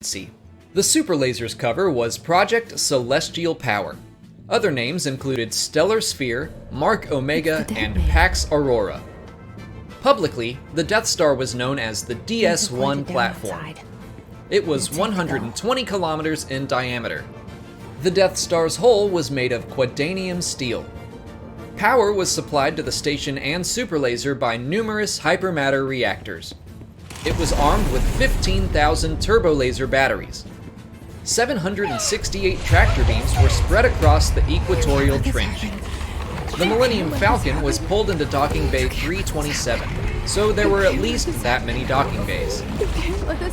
The super laser's cover was Project Celestial Power. Other names included Stellar Sphere, Mark Omega, and Pax Aurora. Publicly, the Death Star was known as the DS-1 platform. It was 120 kilometers in diameter. The Death Star's hull was made of quadanium steel. Power was supplied to the station and super laser by numerous hypermatter reactors. It was armed with 15,000 turbo laser batteries. 768 tractor beams were spread across the equatorial trench. The Millennium Falcon was pulled into docking bay 327, so there were at least that many docking bays.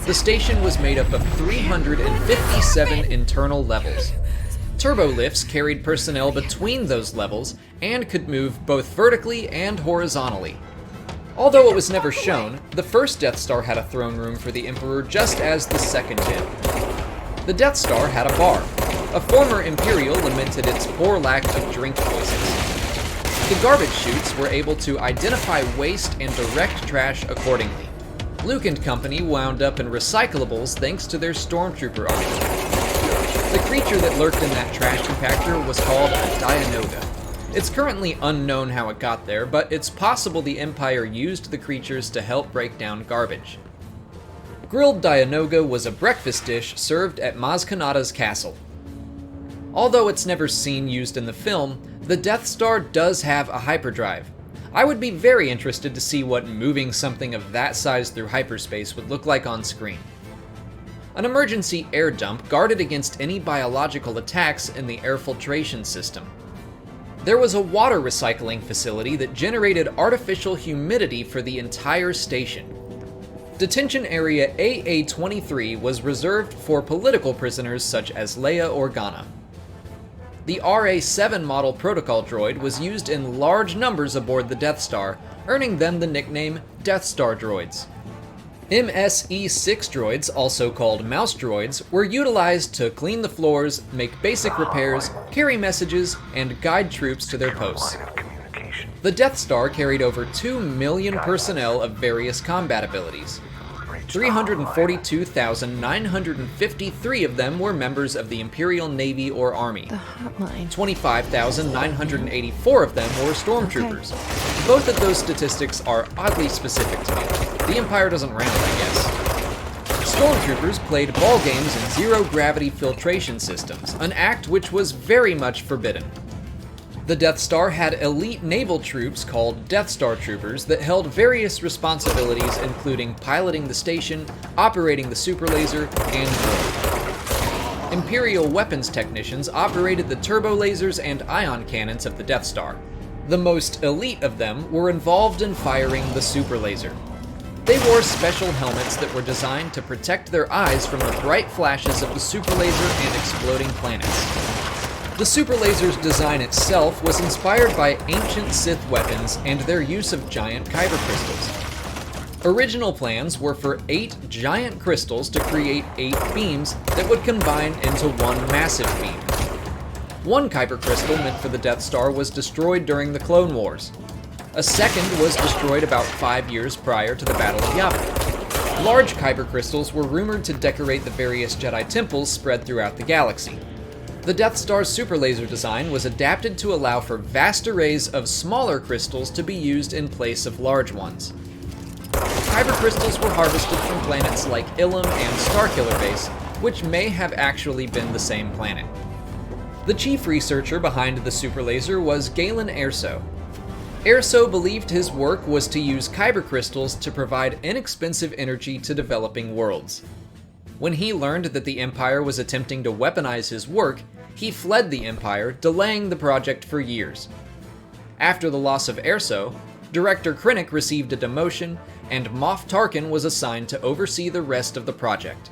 The station was made up of 357 internal levels. Turbo lifts carried personnel between those levels and could move both vertically and horizontally. Although it was never shown, the first Death Star had a throne room for the Emperor just as the second did. The Death Star had a bar. A former Imperial lamented its poor lack of drink choices. The garbage chutes were able to identify waste and direct trash accordingly. Luke and company wound up in recyclables thanks to their stormtrooper army. The creature that lurked in that trash compactor was called a Dianoga. It's currently unknown how it got there, but it's possible the Empire used the creatures to help break down garbage. Grilled Dianoga was a breakfast dish served at Maz Kanata's castle. Although it's never seen used in the film, the Death Star does have a hyperdrive. I would be very interested to see what moving something of that size through hyperspace would look like on screen. An emergency air dump guarded against any biological attacks in the air filtration system. There was a water recycling facility that generated artificial humidity for the entire station. Detention Area AA-23 was reserved for political prisoners such as Leia Organa. The RA-7 model protocol droid was used in large numbers aboard the Death Star, earning them the nickname Death Star droids. MSE-6 droids, also called mouse droids, were utilized to clean the floors, make basic repairs, carry messages, and guide troops to their posts. The Death Star carried over 2 million personnel of various combat abilities. 342,953 of them were members of the Imperial Navy or Army. 25,984 of them were stormtroopers. Both of those statistics are oddly specific to me. The Empire doesn't round, I guess. Stormtroopers played ball games in zero-gravity filtration systems, an act which was very much forbidden. The Death Star had elite naval troops called Death Star Troopers that held various responsibilities including piloting the station, operating the super laser, and more. Imperial weapons technicians operated the turbo lasers and ion cannons of the Death Star. The most elite of them were involved in firing the super laser. They wore special helmets that were designed to protect their eyes from the bright flashes of the super laser and exploding planets. The super laser's design itself was inspired by ancient Sith weapons and their use of giant kyber crystals. Original plans were for 8 giant crystals to create 8 beams that would combine into one massive beam. One kyber crystal meant for the Death Star was destroyed during the Clone Wars. A second was destroyed about 5 years prior to the Battle of Yavin. Large kyber crystals were rumored to decorate the various Jedi temples spread throughout the galaxy. The Death Star's super laser design was adapted to allow for vast arrays of smaller crystals to be used in place of large ones. Kyber crystals were harvested from planets like Ilum and Starkiller Base, which may have actually been the same planet. The chief researcher behind the super laser was Galen Erso. Erso believed his work was to use kyber crystals to provide inexpensive energy to developing worlds. When he learned that the Empire was attempting to weaponize his work, he fled the Empire, delaying the project for years. After the loss of Erso, Director Krennic received a demotion, and Moff Tarkin was assigned to oversee the rest of the project.